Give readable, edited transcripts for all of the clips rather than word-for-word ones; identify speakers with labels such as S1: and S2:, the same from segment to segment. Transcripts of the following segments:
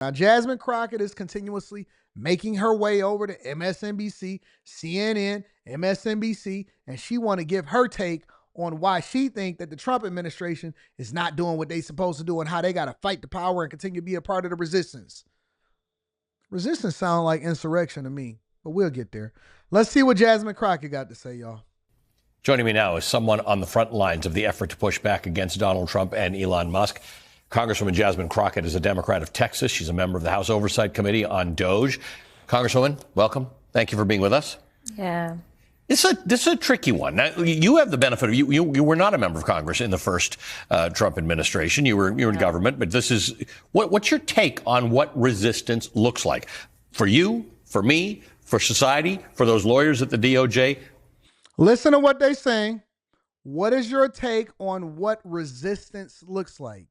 S1: Now, Jasmine Crockett is continuously making her way over to MSNBC, CNN, MSNBC, and she want to give her take on why she think that the Trump administration is not doing what they supposed to do and how they got to fight the power and continue to be a part of the resistance. Resistance sound like insurrection to me, but we'll get there. Let's see what Jasmine Crockett got to say, y'all.
S2: Joining me now is someone on the front lines of the effort to push back against Donald Trump and Elon Musk. Congresswoman Jasmine Crockett is a Democrat of Texas. She's a member of the House Oversight Committee on DOJ. Congresswoman, welcome. Thank you for being with us.
S3: Yeah.
S2: This is a tricky one. Now, you have the benefit of you were not a member of Congress in the first Trump administration. You were in government, but this is what's your take on what resistance looks like for you, for me, for society, for those lawyers at the DOJ?
S1: Listen to what they're saying. What is your take on what resistance looks like?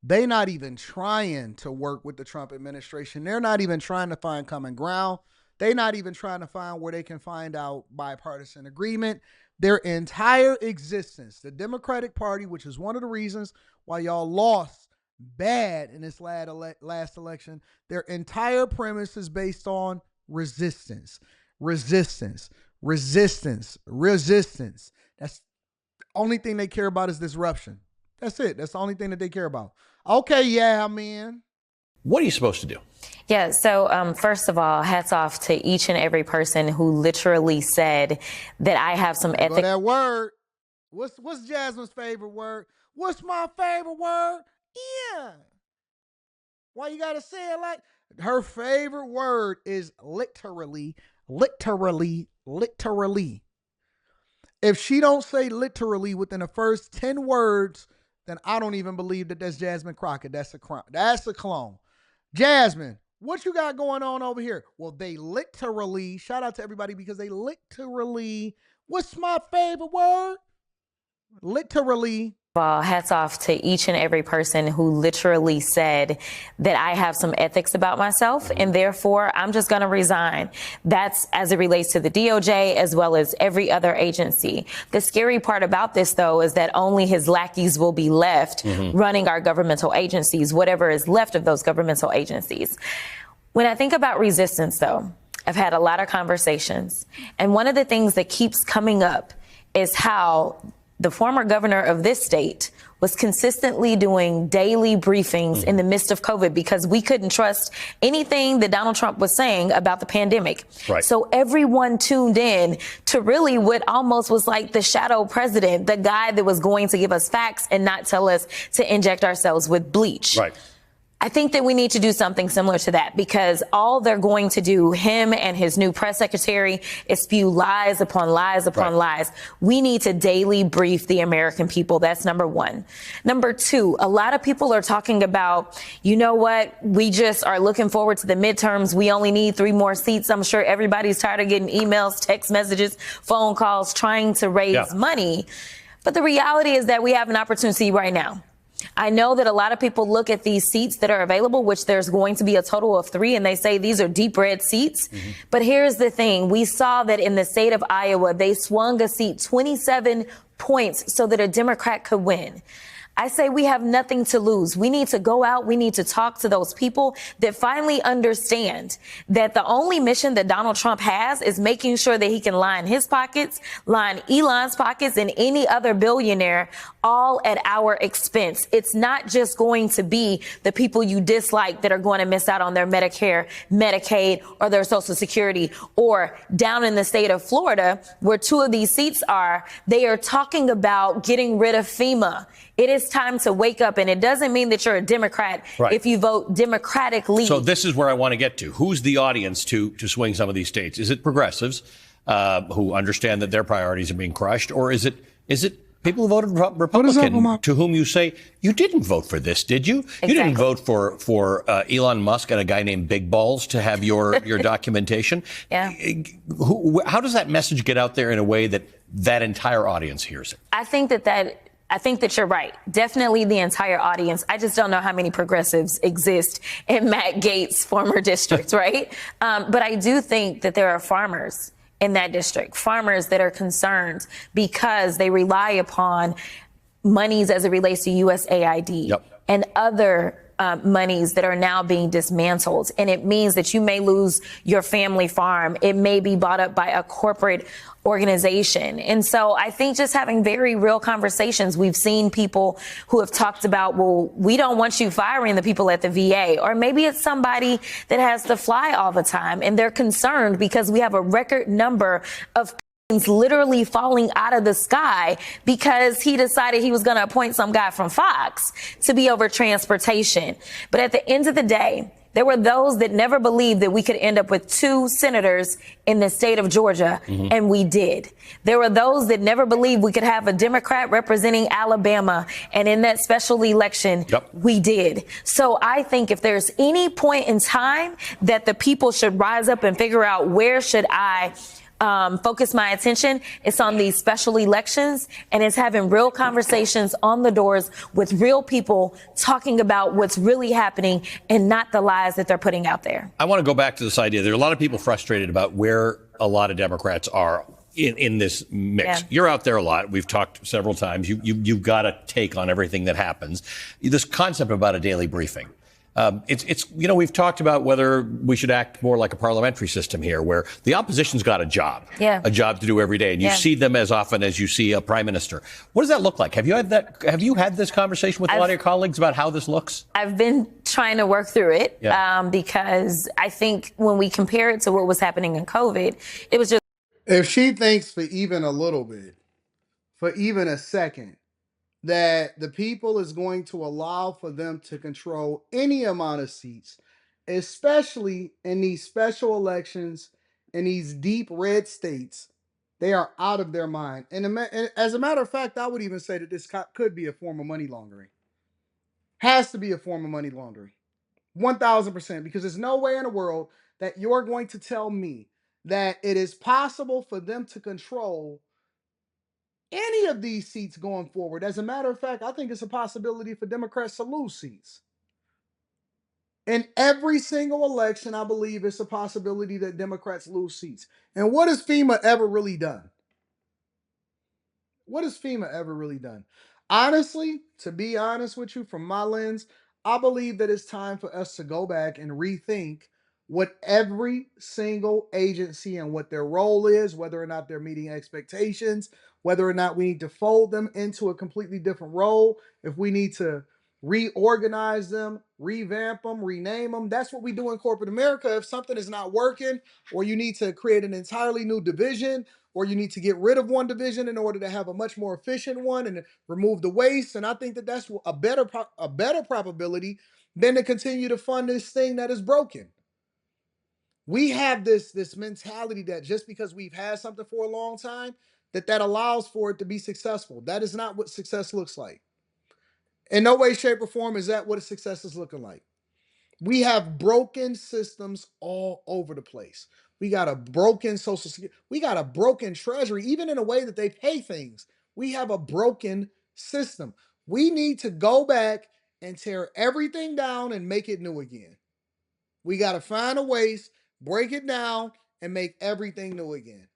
S1: They're not even trying to work with the Trump administration. They're not even trying to find common ground. They're not even trying to find where they can find out bipartisan agreement. Their entire existence, the Democratic Party, which is one of the reasons why y'all lost bad in this last election, their entire premise is based on resistance. Resistance. Resistance. Resistance. That's the only thing they care about is disruption. That's it. That's the only thing that they care about. Okay, yeah, man.
S2: What are you supposed to do?
S3: Yeah. So first of all, hats off to each and every person who literally said that I have some ethics.
S1: That word. What's Jasmine's favorite word? What's my favorite word? Yeah. Why you gotta say it like her favorite word is literally. If she don't say literally within the first 10 words, then I don't even believe that that's Jasmine Crockett. That's a crime. That's a clone. Jasmine, what you got going on over here? Well, they literally, shout out to everybody because they literally, what's my favorite word? Literally.
S3: Hats off to each and every person who literally said that I have some ethics about myself and therefore I'm just going to resign. That's as it relates to the DOJ as well as every other agency. The scary part about this, though, is that only his lackeys will be left running our governmental agencies, whatever is left of those governmental agencies. When I think about resistance, though, I've had a lot of conversations. And one of the things that keeps coming up is how the former governor of this state was consistently doing daily briefings in the midst of COVID because we couldn't trust anything that Donald Trump was saying about the pandemic.
S2: Right.
S3: So everyone tuned in to really what almost was like the shadow president, the guy that was going to give us facts and not tell us to inject ourselves with bleach.
S2: Right.
S3: I think that we need to do something similar to that because all they're going to do, him and his new press secretary, is spew lies upon lies upon lies. We need to daily brief the American people. That's number one. Number two, a lot of people are talking about, you know what, we just are looking forward to the midterms. We only need 3 more seats. I'm sure everybody's tired of getting emails, text messages, phone calls, trying to raise money. But the reality is that we have an opportunity right now. I know that a lot of people look at these seats that are available, which there's going to be a total of 3, and they say these are deep red seats. But here's the thing. We saw that in the state of Iowa, they swung a seat 27 points so that a Democrat could win. I say we have nothing to lose. We need to go out. We need to talk to those people that finally understand that the only mission that Donald Trump has is making sure that he can line his pockets, line Elon's pockets, and any other billionaire, all at our expense. It's not just going to be the people you dislike that are going to miss out on their Medicare, Medicaid, or their Social Security. Or down in the state of Florida, where 2 of these seats are, they are talking about getting rid of FEMA. It is time to wake up, and it doesn't mean that you're a Democrat if you vote democratically.
S2: So this is where I want to get to. Who's the audience to swing some of these states? Is it progressives who understand that their priorities are being crushed, or is it people who voted Republican to whom you say, you didn't vote for this, did you?
S3: Exactly.
S2: You didn't vote for Elon Musk and a guy named Big Balls to have your documentation.
S3: Yeah.
S2: How does that message get out there in a way that entire audience hears it?
S3: I think that you're right. Definitely the entire audience. I just don't know how many progressives exist in Matt Gaetz' former district, right? But I do think that there are farmers in that district, farmers that are concerned because they rely upon monies as it relates to USAID and other monies that are now being dismantled. And it means that you may lose your family farm. It may be bought up by a corporate organization. And so I think just having very real conversations. We've seen people who have talked about, well, we don't want you firing the people at the VA, or maybe it's somebody that has to fly all the time and they're concerned because we have a record number of literally falling out of the sky because he decided he was going to appoint some guy from Fox to be over transportation. But at the end of the day, there were those that never believed that we could end up with 2 senators in the state of Georgia, and we did. There were those that never believed we could have a Democrat representing Alabama, and in that special election, we did. So I think if there's any point in time that the people should rise up and figure out where should I focus my attention, it's on these special elections, and it's having real conversations on the doors with real people talking about what's really happening and not the lies that they're putting out there.
S2: I want to go back to this idea. There are a lot of people frustrated about where a lot of Democrats are in this mix.
S3: Yeah.
S2: You're out there a lot. We've talked several times. You've got a take on everything that happens. This concept about a daily briefing. It's we've talked about whether we should act more like a parliamentary system here, where the opposition's got a job to do every day, and you see them as often as you see a prime minister. What does that look like? Have you had this conversation with a lot of your colleagues about how this looks?
S3: I've been trying to work through it because I think when we compare it to what was happening in COVID, it was just.
S1: If she thinks for even a little bit, for even a second, that the people is going to allow for them to control any amount of seats, especially in these special elections in these deep red states, they are out of their mind. And as a matter of fact, I would even say that this could be a form of money laundering. Has to be a form of money laundering. 1000%, because there's no way in the world that you're going to tell me that it is possible for them to control any of these seats going forward. As a matter of fact, I think it's a possibility for Democrats to lose seats. In every single election, I believe it's a possibility that Democrats lose seats. And what has FEMA ever really done? What has FEMA ever really done? Honestly, to be honest with you, from my lens, I believe that it's time for us to go back and rethink what every single agency and what their role is, whether or not they're meeting expectations, whether or not we need to fold them into a completely different role, if we need to reorganize them, revamp them, rename them. That's what we do in corporate America. If something is not working, or you need to create an entirely new division, or you need to get rid of one division in order to have a much more efficient one and remove the waste. And I think that that's a better probability than to continue to fund this thing that is broken. We have this mentality that just because we've had something for a long time, that allows for it to be successful. That is not what success looks like. In no way, shape, or form is that what a success is looking like. We have broken systems all over the place. We got a broken social security. We got a broken treasury, even in a way that they pay things. We have a broken system. We need to go back and tear everything down and make it new again. We got to find a ways, break it down, and make everything new again.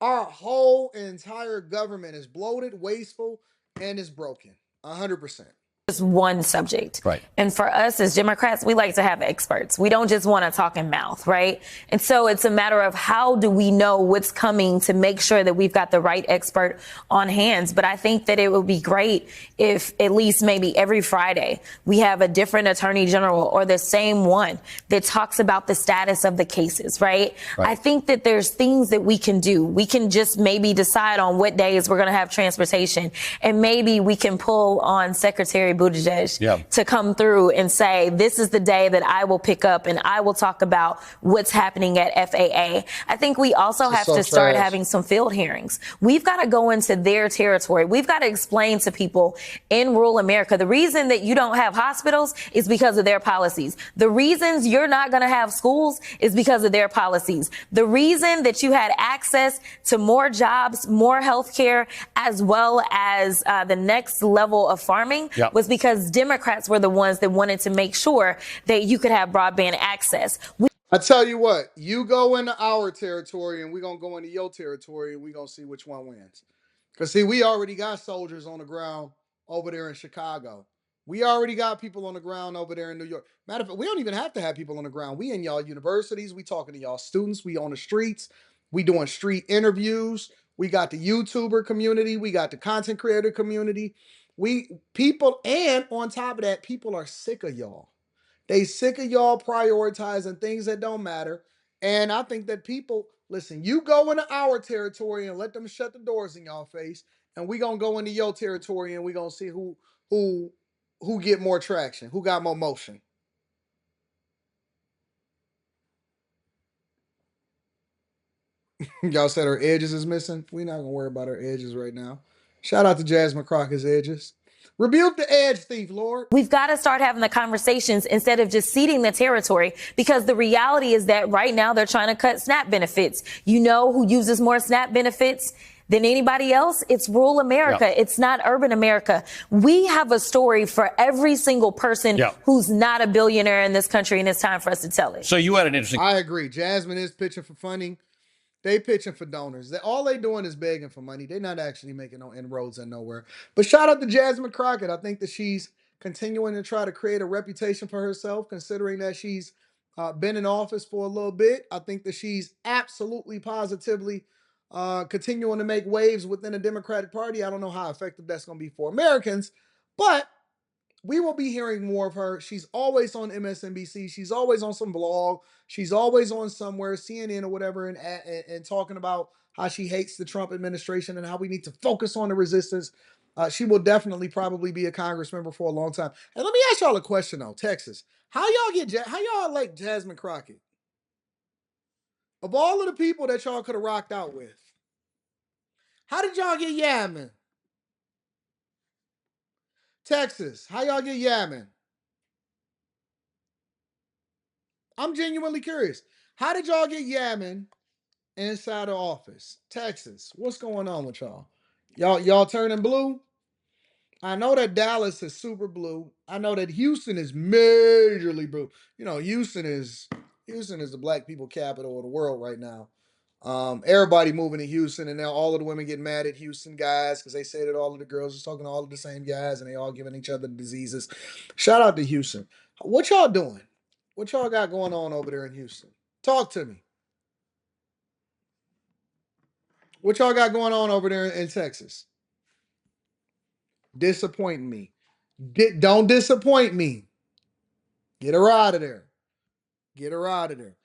S1: Our whole entire government is bloated, wasteful, and is broken. 100%.
S3: Just one subject.
S2: Right.
S3: And for us as Democrats, we like to have experts. We don't just want to talk in mouth, right? And so it's a matter of how do we know what's coming to make sure that we've got the right expert on hands. But I think that it would be great if at least maybe every Friday we have a different attorney general or the same one that talks about the status of the cases, right? I think that there's things that we can do. We can just maybe decide on what days we're going to have transportation, and maybe we can pull on Secretary Buttigieg to come through and say, this is the day that I will pick up and I will talk about what's happening at FAA. I think we also have to start having some field hearings. We've got to go into their territory. We've got to explain to people in rural America, the reason that you don't have hospitals is because of their policies. The reasons you're not going to have schools is because of their policies. The reason that you had access to more jobs, more health care, as well as the next level of farming was because Democrats were the ones that wanted to make sure that you could have broadband access.
S1: I tell you what, you go into our territory and we're going to go into your territory and we're going to see which one wins. Because, see, we already got soldiers on the ground over there in Chicago. We already got people on the ground over there in New York. Matter of fact, we don't even have to have people on the ground. We in y'all universities. We talking to y'all students. We on the streets. We doing street interviews. We got the YouTuber community. We got the content creator community. We people, and on top of that, people are sick of y'all. They sick of y'all prioritizing things that don't matter. And I think that people, listen, you go into our territory and let them shut the doors in y'all face, and we gonna go into your territory and we gonna see who who get more traction, who got more motion. Y'all said her edges is missing. We're not gonna worry about her edges right now. Shout out to Jasmine Crockett's edges. Rebuke the edge thief, Lord.
S3: We've got to start having the conversations instead of just ceding the territory, because the reality is that right now they're trying to cut SNAP benefits. You know who uses more SNAP benefits than anybody else? It's rural America.
S2: Yeah.
S3: It's not urban America. We have a story for every single person who's not a billionaire in this country, and it's time for us to tell it.
S2: So you had an interesting...
S1: I agree. Jasmine is pitching for funding. They pitching for donors. All they doing is begging for money. They're not actually making no inroads in nowhere. But shout out to Jasmine Crockett. I think that she's continuing to try to create a reputation for herself, considering that she's been in office for a little bit. I think that she's absolutely positively continuing to make waves within the Democratic Party. I don't know how effective that's going to be for Americans, but we will be hearing more of her. She's always on MSNBC. She's always on some blog. She's always on somewhere, CNN or whatever, and talking about how she hates the Trump administration and how we need to focus on the resistance. She will definitely probably be a Congress member for a long time. And let me ask y'all a question though, Texas. How y'all like Jasmine Crockett? Of all of the people that y'all could have rocked out with, how did y'all get Yaman? Texas, how y'all get Yaman? I'm genuinely curious. How did y'all get Yaman inside the office? Texas, what's going on with y'all? Y'all turning blue? I know that Dallas is super blue. I know that Houston is majorly blue. You know, Houston is the black people capital of the world right now. Everybody moving to Houston, and now all of the women get mad at Houston guys because they say that all of the girls are talking to all of the same guys and they all giving each other diseases. Shout out to Houston. What y'all doing? What y'all got going on over there in Houston? Talk to me. What y'all got going on over there in Texas? Disappointing me. Don't disappoint me. Get her out of there. Get her out of there.